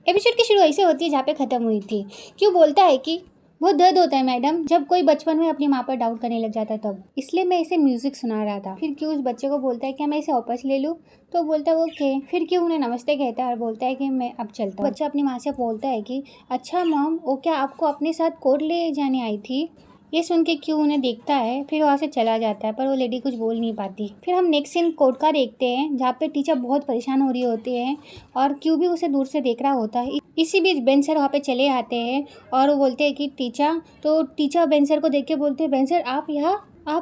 Episode की शुरू ऐसे होती है जहाँ पे ख़त्म हुई थी। क्यों बोलता है कि बहुत दर्द होता है मैडम जब कोई बचपन में अपनी माँ पर डाउट करने लग जाता है तब, इसलिए मैं इसे म्यूजिक सुना रहा था। फिर क्यों उस बच्चे को बोलता है क्या मैं इसे वापस ले लूँ, तो बोलता है ओके। फिर क्यों उन्हें नमस्ते कहता है और बोलता है कि मैं अब चलता हूँ। बच्चा अपनी माँ से बोलता है कि अच्छा मॉम, वो क्या आपको अपने साथ कोर्ट ले जाने आई थी। ये सुन के क्यों उन्हें देखता है, फिर वहाँ से चला जाता है, पर वो लेडी कुछ बोल नहीं पाती। फिर हम नेक्स्ट सीन कोर्ट का देखते हैं जहाँ पे टीचर बहुत परेशान हो रही होती है और क्यों भी उसे दूर से देख रहा होता है। इसी बीच बेन सर वहाँ पे चले आते हैं और वो बोलते हैं कि टीचर, तो टीचर बेन सर को देख के बोलते हैं बेन सर आप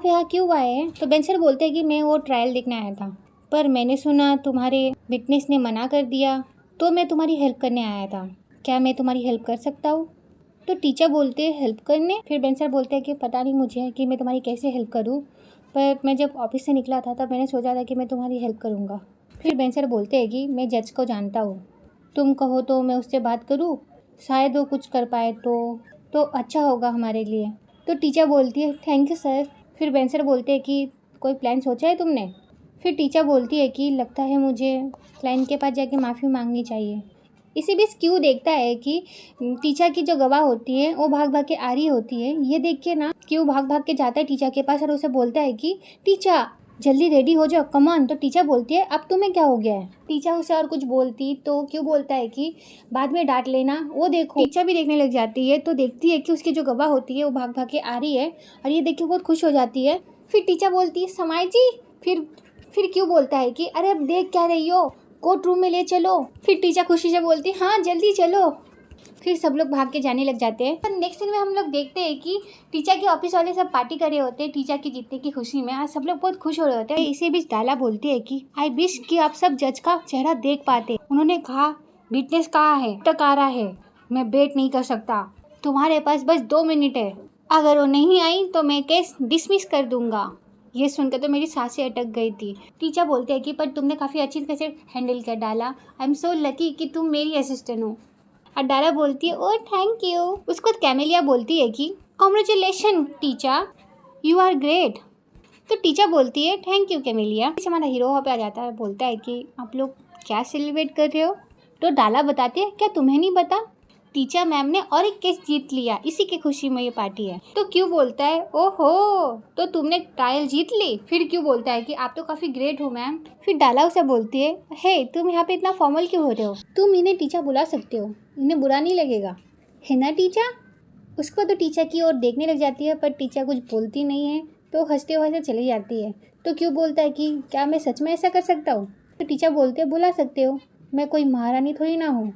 यहाँ क्यों आए हैं। तो बेन सर बोलते हैं कि मैं वो ट्रायल देखने आया था, पर मैंने सुना तुम्हारे विटनेस ने मना कर दिया, तो मैं तुम्हारी हेल्प करने आया था। क्या मैं तुम्हारी हेल्प कर सकता हूँ। तो टीचर बोलते हैं हेल्प करने। फिर बेन सर बोलते हैं कि पता नहीं मुझे कि मैं तुम्हारी कैसे हेल्प करूँ, पर मैं जब ऑफिस से निकला था तब मैंने सोचा था कि मैं तुम्हारी हेल्प करूँगा। फिर बेन सर बोलते हैं कि मैं जज को जानता हूँ, तुम कहो तो मैं उससे बात करूँ, शायद वो कुछ कर पाए तो अच्छा होगा हमारे लिए। तो टीचर बोलती है थैंक यू सर। फिर बेन सर बोलते हैं कि कोई प्लान सोचा है तुमने। फिर टीचर बोलती है कि लगता है मुझे क्लाइंट के पास जाके माफ़ी मांगनी चाहिए। इसी बीच क्यों देखता है कि टीचर की जो गवाह होती है वो भाग भाग के आ रही होती है। ये देख के ना क्यों भाग भाग के जाता है टीचर के पास और उसे बोलता है कि टीचर जल्दी रेडी हो जाओ, कम ऑन। तो टीचर बोलती है अब तुम्हें क्या हो गया है। टीचर उसे और कुछ बोलती तो क्यों बोलता है कि बाद में डांट लेना, वो देखो। टीचर भी देखने लग जाती है तो देखती है कि उसकी जो गवाह होती है वो भाग भाग के आ रही है और ये देख के बहुत खुश हो जाती है। फिर टीचर बोलती है समाई जी। फिर क्यों बोलता है कि अरे अब देख क्या रही हो, कोर्ट रूम में ले चलो। फिर टीचर खुशी से बोलती है हाँ जल्दी चलो। फिर सब लोग भाग के जाने लग जाते हैं। पर नेक्स्ट सीन में हम लोग देखते हैं कि टीचर के ऑफिस वाले सब पार्टी कर रहे होते हैं टीचर की जीतने की खुशी में। आज सब लोग बहुत खुश हो रहे होते हैं। इसी बीच डाला बोलती है कि आई विश कि आप सब जज का चेहरा देख पाते। उन्होंने कहा विटनेस कहाँ है, तक आ रहा है, मैं वेट नहीं कर सकता, तुम्हारे पास बस 2 मिनट है, अगर वो नहीं आई तो मैं केस डिसमिस कर दूंगा। ये सुनकर तो मेरी सांसें अटक गई थी। टीचर बोलते हैं कि पर तुमने काफ़ी अच्छी तरह से हैंडल कर डाला, आई एम सो लकी कि तुम मेरी असिस्टेंट हो। और डाला बोलती है ओ थैंक यू। उसको कैमेलिया बोलती है कि congratulation teacher, you are great. तो टीचर बोलती है थैंक यू कैमेलिया। हमारा हीरो वहाँ पे आ जाता है, बोलता है कि आप लोग क्या सेलिब्रेट कर रहे हो। तो डाला बताती है क्या तुम्हें नहीं पता, टीचर मैम ने और एक केस जीत लिया, इसी की खुशी में ये पार्टी है। तो क्यों बोलता है ओहो तो तुमने ट्रायल जीत ली। फिर क्यों बोलता है कि आप तो काफ़ी ग्रेट हो मैम। फिर डाला उसे बोलती है हे तुम यहाँ पे इतना फॉर्मल क्यों हो रहे हो, तुम इन्हें टीचर बुला सकते हो, इन्हें बुरा नहीं लगेगा, है ना टीचर। उसको तो टीचर की ओर देखने लग जाती है पर टीचर कुछ बोलती नहीं है, तो हंसते हुए चली जाती है। तो क्यों बोलता है कि क्या मैं सच में ऐसा कर सकता हूँ। तो टीचर बोलते हैं बुला सकते हो, मैं कोई महारानी थोड़ी ना हूँ।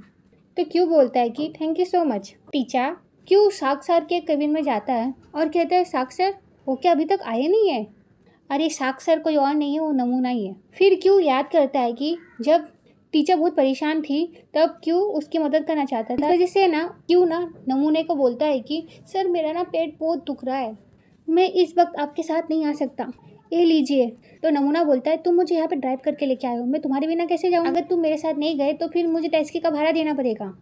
तो क्यों बोलता है कि thank you so much teacher. क्यों साक्षर के केबिन में जाता है और कहता है साक्षर वो क्या अभी तक आए नहीं है। अरे साक्षर कोई और नहीं है, वो नमूना ही है। फिर क्यों याद करता है कि जब टीचर बहुत परेशान थी तब क्यों उसकी मदद करना चाहता था। इस वजह से ना क्यों ना नमूने को बोलता है कि सर मेरा ना पेट बहुत दुख रहा है, मैं इस वक्त आपके साथ नहीं आ सकता, ये लीजिए। तो नमूना बोलता है तुम मुझे यहाँ पे ड्राइव करके लेके आए हो, मैं तुम्हारे बिना कैसे जाऊँ, अगर तुम मेरे साथ नहीं गए तो फिर मुझे टैक्सी का भाड़ा देना पड़ेगा।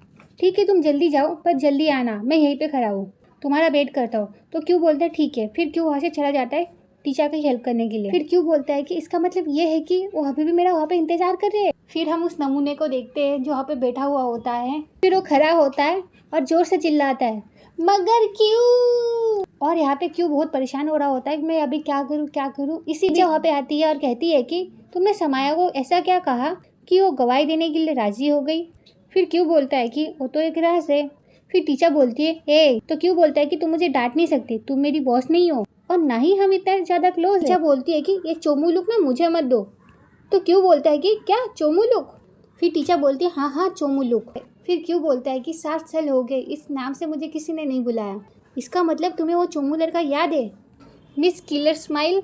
ठीक है तुम जल्दी जाओ पर जल्दी आना, मैं यहीं पे खड़ा हूँ, तुम्हारा वेट करता हूँ। तो क्यों बोलता है ठीक है। फिर क्यों वहाँ से चला जाता है टीचर की हेल्प करने के लिए। फिर क्यों बोलता है कि इसका मतलब ये है कि वो अभी भी मेरा वहाँ पे इंतजार कर रहे हैं। फिर हम उस नमूने को देखते हैं जो वहाँ पे बैठा हुआ होता है। फिर वो खड़ा होता है और जोर से चिल्लाता है मगर क्यों। और यहाँ पे क्यों बहुत परेशान हो रहा होता है कि मैं अभी क्या करूँ। इसी वजह वहाँ पे आती है और कहती है कि तुमने समाया को ऐसा क्या कहा कि वो गवाही देने के लिए राजी हो गई। फिर क्यों बोलता है कि वो तो एक राज है। फिर टीचर बोलती है ए, तो क्यों बोलता है कि तुम मुझे डांट नहीं सकती, तुम मेरी बॉस नहीं हो और ना ही हम इतना ज़्यादा क्लोज है। टीचर बोलती है कि ये चोमू लुक ना मुझे मत दो। तो क्यों बोलता है कि क्या चोमू लुक। फिर टीचर बोलती है हाँ चोमू लुक। फिर क्यों बोलता है कि 7 साल हो गए इस नाम से मुझे किसी ने नहीं बुलाया, इसका मतलब तुम्हें वो चोमू लड़का याद है, मिस किलर स्माइल।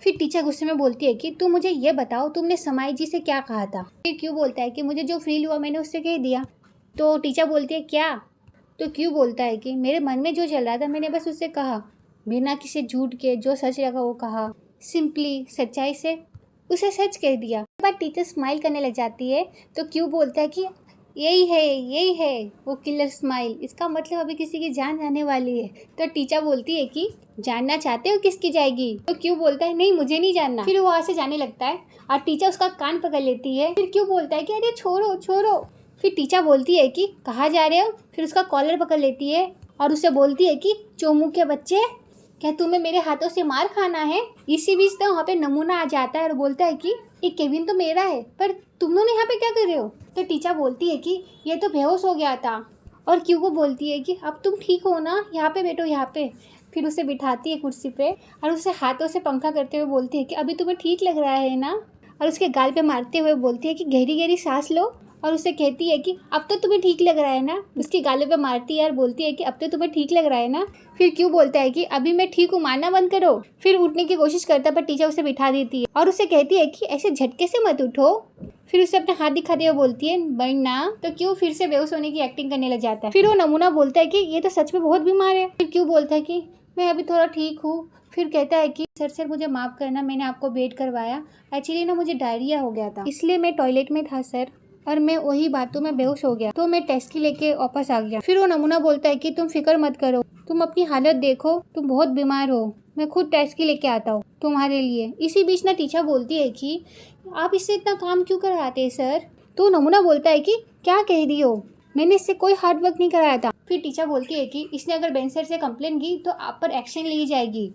फिर टीचर गुस्से में बोलती है कि तुम मुझे ये बताओ तुमने समाई जी से क्या कहा था। फिर क्यों बोलता है कि मुझे जो फील हुआ मैंने उससे कह दिया। तो टीचर बोलती है क्या। तो क्यों बोलता है कि मेरे मन में जो चल रहा था मैंने बस उससे कहा, बिना किसी झूठ के, जो सच लगा वो कहा, सिंपली सच्चाई से उसे सच कह दिया। बाद टीचर स्माइल करने लग जाती है। तो क्यों बोलता है कि यही है वो किलर स्माइल, इसका मतलब अभी किसी की जान जाने वाली है। तो टीचर बोलती है कि जानना चाहते हो किसकी जाएगी। तो क्यों बोलता है नहीं मुझे नहीं जानना। फिर वो वहाँ से जाने लगता है और टीचर उसका कान पकड़ लेती है। फिर क्यों बोलता है कि अरे छोड़ो। फिर टीचर बोलती है कि कहाँ जा रहे हो। फिर उसका कॉलर पकड़ लेती है और उसे बोलती है कि चोमू के बच्चे, क्या तुम्हें मेरे हाथों से मार खाना है। इसी बीच तो वहाँ पे नमूना आ जाता है और बोलता है कि ये केविन तो मेरा है, पर तुम दोनों यहाँ पे क्या कर रहे हो। तो टीचर बोलती है कि ये तो बेहोश हो गया था। और क्यू को बोलती है कि अब तुम ठीक हो ना, यहाँ पे बैठो यहाँ पे। फिर उसे बिठाती है कुर्सी पे और उसे हाथों से पंखा करते हुए बोलती है कि अभी तुम्हें ठीक लग रहा है ना। और उसके गाल पे मारते हुए बोलती है कि गहरी गहरी सांस लो। और उसे कहती है कि अब तो तुम्हें ठीक लग रहा है ना। उसके गालों पे मारती है और बोलती है कि अब तो तुम्हें ठीक लग रहा है ना। फिर क्यों बोलता है कि अभी मैं ठीक हूँ, मानना बंद करो। फिर उठने की कोशिश करता है पर टीचर उसे बिठा देती है और उसे कहती है कि ऐसे झटके से मत उठो। फिर उसे अपना हाथ दिखाते हुए बोलती है वरना। तो क्यों फिर से बेहोश होने की एक्टिंग करने लग जाता है। फिर वो नमूना बोलता है कि ये तो सच में बहुत बीमार है। फिर क्यों बोलता है कि मैं अभी थोड़ा ठीक हूँ। फिर कहता है कि सर मुझे माफ़ करना, मैंने आपको बेड करवाया। एक्चुअली ना मुझे डायरिया हो गया था, इसलिए मैं टॉयलेट में था सर, और मैं वही बातों में बेहोश हो गया, तो मैं टेस्ट की लेके वापस आ गया। फिर वो नमूना बोलता है कि तुम फिक्र मत करो, तुम अपनी हालत देखो, तुम बहुत बीमार हो, मैं खुद टेस्ट की लेके आता हूँ तुम्हारे लिए। इसी बीच ना टीचर बोलती है कि आप इससे इतना काम क्यों करवाते हैं सर। तो नमूना बोलता है कि क्या कह रही हो, मैंने इससे कोई हार्ड वर्क नहीं कराया था। फिर टीचर बोलती है कि इसने अगर बेंच सर से कंप्लेन की तो आप पर एक्शन ली जाएगी।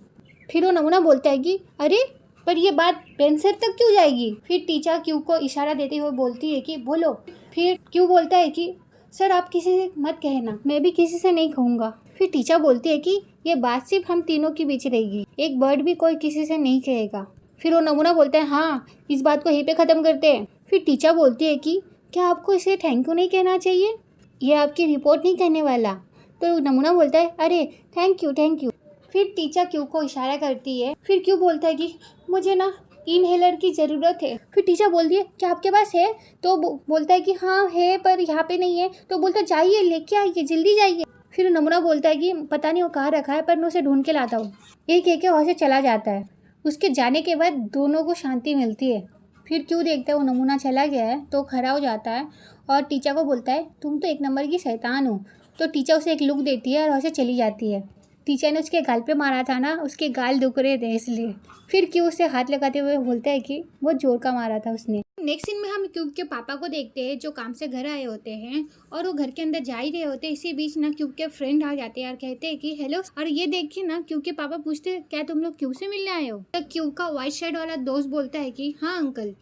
फिर वो नमूना बोलता है कि अरे पर ये बात बेंच सर तक क्यों जाएगी। फिर टीचर क्यू को इशारा देते हुए बोलती है कि बोलो। फिर क्यू बोलता है कि सर आप किसी से मत कहना, मैं भी किसी से नहीं कहूँगा। फिर टीचर बोलती है कि ये बात सिर्फ हम तीनों के बीच रहेगी, एक वर्ड भी कोई किसी से नहीं कहेगा। फिर वो नमूना बोलता है हाँ, इस बात को यहीं पे ख़त्म करते हैं। फिर टीचर बोलती है कि क्या आपको इसे थैंक यू नहीं कहना चाहिए, ये आपकी रिपोर्ट नहीं करने वाला। तो नमूना बोलता है अरे थैंक यू। फिर टीचर क्यू को इशारा करती है। फिर क्यू बोलता है कि मुझे ना इनहेलर की ज़रूरत है। फिर टीचर बोलती है क्या आपके पास है। तो बोलता है कि हाँ है, पर यहाँ पे नहीं है। तो बोलता है जाइए लेके आइए, जल्दी जाइए। फिर नमूना बोलता है कि पता नहीं वो कहाँ रखा है, पर मैं उसे ढूंढ के लाता हूँ। एक कह के वहाँ से चला जाता है। उसके जाने के बाद दोनों को शांति मिलती है। फिर क्यों देखता है वो नमूना चला गया है तो खड़ा हो जाता है और टीचर को बोलता है तुम तो एक नंबर की शैतान हो। तो टीचर उसे एक लुक देती है और वहाँ से चली जाती है। टीचर ने उसके गाल पे मारा था ना, उसके गाल दुख रहे थे इसलिए। फिर क्यों उसे हाथ लगाते हुए बोलता है कि बहुत जोर का मारा था उसने। नेक्स्ट सीन में हम क्यूब के पापा को देखते हैं जो काम से घर आए होते हैं और वो घर के अंदर जा ही रहे होते हैं। इसी बीच ना क्यूब के फ्रेंड आ जाते हैं और कहते हैं कि हेलो। और ये देखिए ना क्यूब के पापा पूछते हैं क्या तुम लोग क्यूब से मिलने आए हो। तो क्यूब का व्हाइट शर्ट वाला दोस्त बोलता है कि हाँ अंकल,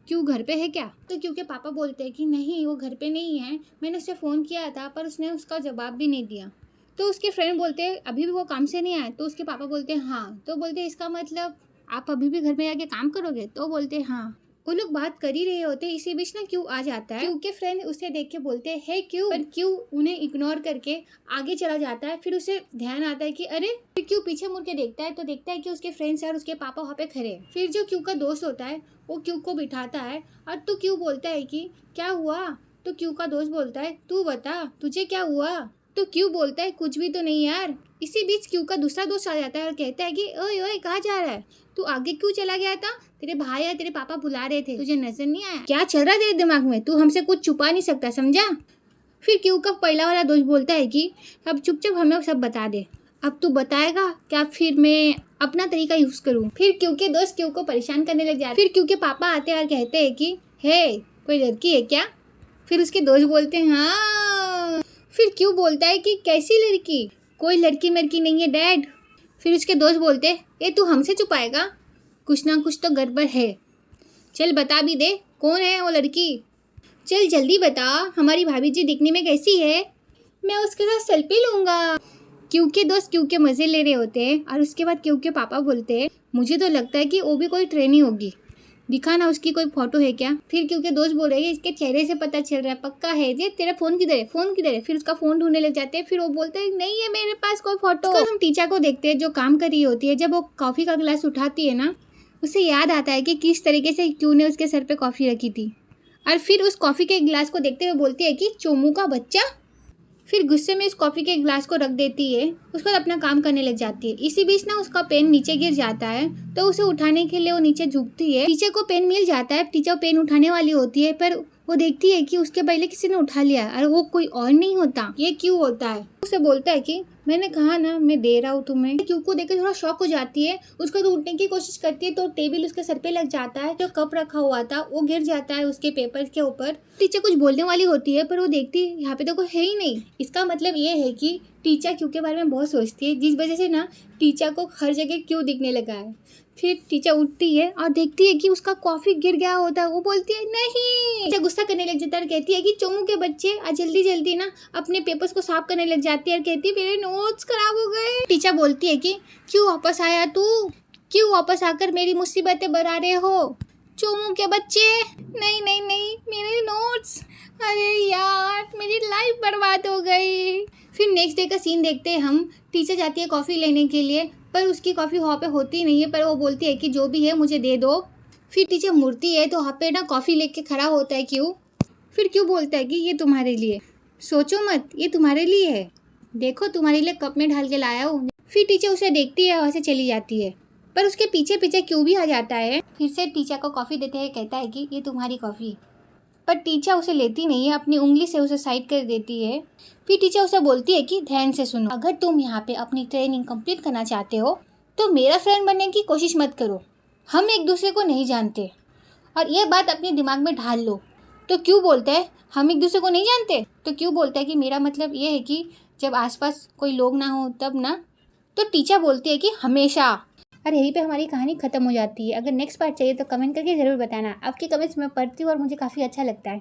क्यों घर पे है क्या। तो क्यों के पापा बोलते हैं कि नहीं वो घर पे नहीं है, मैंने उसे फ़ोन किया था पर उसने उसका जवाब भी नहीं दिया। तो उसके फ्रेंड बोलते हैं अभी भी वो काम से नहीं आए। तो उसके पापा बोलते हैं हाँ। तो बोलते हैं इसका मतलब आप अभी भी घर में जाके काम करोगे। तो बोलते हैं हाँ। वो लोग बात कर ही रहे होते, इसी बीच ना क्यू आ जाता है। क्यू के फ्रेंड उसे देख के बोलते हैं हे क्यू, पर क्यू उन्हें इग्नोर करके आगे चला जाता है। फिर उसे ध्यान आता है कि अरे। फिर क्यू पीछे मुड़ के देखता है तो देखता है कि उसके फ्रेंड्स और उसके पापा वहाँ पे खड़े हैं। फिर जो क्यू का दोस्त होता है वो क्यू को बिठाता है और तो क्यू बोलता है कि क्या हुआ। तो क्यू का दोस्त बोलता है तू बता तुझे क्या हुआ। तो क्यू बोलता है कुछ भी तो नहीं यार। इसी बीच क्यू का दूसरा दोस्त आ जाता है और कहता है कि ओए ओए कहाँ जा रहा है, तू आगे क्यों चला गया था, तेरे भाई या तेरे पापा बुला रहे थे, तुझे नजर नहीं आया, क्या चल रहा है तेरे दिमाग में, तू हमसे कुछ छुपा नहीं सकता समझा। फिर क्यू का पहला वाला दोस्त बोलता है कि अब चुपचाप हमें सब बता दे, अब तू बताएगा क्या फिर मैं अपना तरीका यूज करूँ। फिर क्यू के दोस्त क्यू को परेशान करने लग जाते। फिर क्यू के पापा आते हैं और कहते हैं कि हे कोई लड़की है क्या। फिर उसके दोस्त बोलते हैं हाँ। फिर क्यू बोलता है कि कैसी लड़की, कोई लड़की मड़की नहीं है डैड। फिर उसके दोस्त बोलते हैं ये तू हमसे छुपाएगा, कुछ ना कुछ तो गड़बड़ है, चल बता भी दे कौन है वो लड़की, चल जल्दी बता, हमारी भाभी जी दिखने में कैसी है, मैं उसके साथ सेल्फी लूँगा। क्यू के दोस्त क्यू के मज़े ले रहे होते हैं और उसके बाद क्यू के पापा बोलते हैं मुझे तो लगता है कि वो भी कोई ट्रेनी होगी, दिखाना उसकी कोई फोटो है क्या। फिर क्यू के दोस्त बोल रहे हैं इसके चेहरे से पता चल रहा है पक्का है, ये तेरा फ़ोन किधर है, फ़ोन किधर है। फिर उसका फ़ोन ढूंढने लग जाते हैं। फिर वो बोलते हैं नहीं है मेरे पास कोई फोटो। हम टीचर को देखते हैं जो काम कर रही होती है, जब वो कॉफ़ी का गिलास उठाती है ना उसे याद आता है कि किस तरीके से क्यू ने उसके सर पे कॉफ़ी रखी थी। और फिर उस कॉफ़ी के गिलास को देखते हुए बोलती है कि चोमू का बच्चा। फिर गुस्से में इस कॉफ़ी के गिलास को रख देती है, उसके बाद अपना काम करने लग जाती है। इसी बीच ना उसका पेन नीचे गिर जाता है तो उसे उठाने के लिए वो नीचे झुकती है। टीचर को पेन मिल जाता है, टीचर पेन उठाने वाली होती है पर वो देखती है कि उसके पहले किसी ने उठा लिया और वो कोई और नहीं होता। ये क्यों होता है? उसे बोलता है कि मैंने कहा ना मैं दे रहा हूँ तुम्हें। क्यों को देख के थोड़ा शॉक हो जाती है, उसको तो उठने की कोशिश करती है तो टेबल उसके सर पे लग जाता है। जो कप रखा हुआ था वो गिर जाता है उसके पेपर के ऊपर। टीचर कुछ बोलने वाली होती है पर वो देखती है यहाँ पे तो कोई है ही नहीं। इसका मतलब ये है कि टीचर क्यू के बारे में बहुत सोचती है, जिस वजह से ना टीचर को हर जगह क्यों दिखने लगा है। फिर टीचर उठती है और देखती है कि उसका कॉफी गिर गया होता है। वो बोलती है नहीं। टीचर गुस्सा करने लग जाता है और कहती है कि चोमू के बच्चे आज जल्दी जल्दी ना अपने पेपर्स को साफ करने लग जाती है और कहती है मेरे नोट्स खराब हो गए। टीचर बोलती है कि क्यों वापस आया तू, क्यों वापस आकर मेरी मुसीबतें बढ़ा रहे हो चोमू के बच्चे। नहीं नहीं नहीं मेरे नोट्स, अरे यार मेरी लाइफ बर्बाद हो गई। फिर नेक्स्ट डे का सीन देखते हैं हम। टीचर जाती है कॉफ़ी लेने के लिए पर उसकी कॉफ़ी वहाँ पे होती नहीं है, पर वो बोलती है कि जो भी है मुझे दे दो। फिर टीचर मुड़ती है तो वहाँ पे ना कॉफ़ी लेके खड़ा होता है क्यों। फिर क्यों बोलता है कि ये तुम्हारे लिए, सोचो मत ये तुम्हारे लिए है, देखो तुम्हारे लिए कप में ढाल के लाया हूँ। फिर टीचर उसे देखती है और से चली जाती है, पर उसके पीछे पीछे क्यों भी आ जाता है। फिर से टीचर को कॉफ़ी देते हैं, कहता है कि ये तुम्हारी कॉफ़ी, पर टीचर उसे लेती नहीं है, अपनी उंगली से उसे साइड कर देती है। फिर टीचर उसे बोलती है कि ध्यान से सुनो, अगर तुम यहाँ पे अपनी ट्रेनिंग कंप्लीट करना चाहते हो तो मेरा फ्रेंड बनने की कोशिश मत करो, हम एक दूसरे को नहीं जानते, और ये बात अपने दिमाग में ढाल लो। तो क्यों बोलता है हम एक दूसरे को नहीं जानते, तो क्यों बोलता है कि मेरा मतलब ये है कि जब आसपास कोई लोग ना हो तब ना। तो टीचर बोलती है कि हमेशा। और यहीं पे हमारी कहानी खत्म हो जाती है। अगर नेक्स्ट पार्ट चाहिए तो कमेंट करके ज़रूर बताना। आपके कमेंट्स मैं पढ़ती हूँ और मुझे काफ़ी अच्छा लगता है।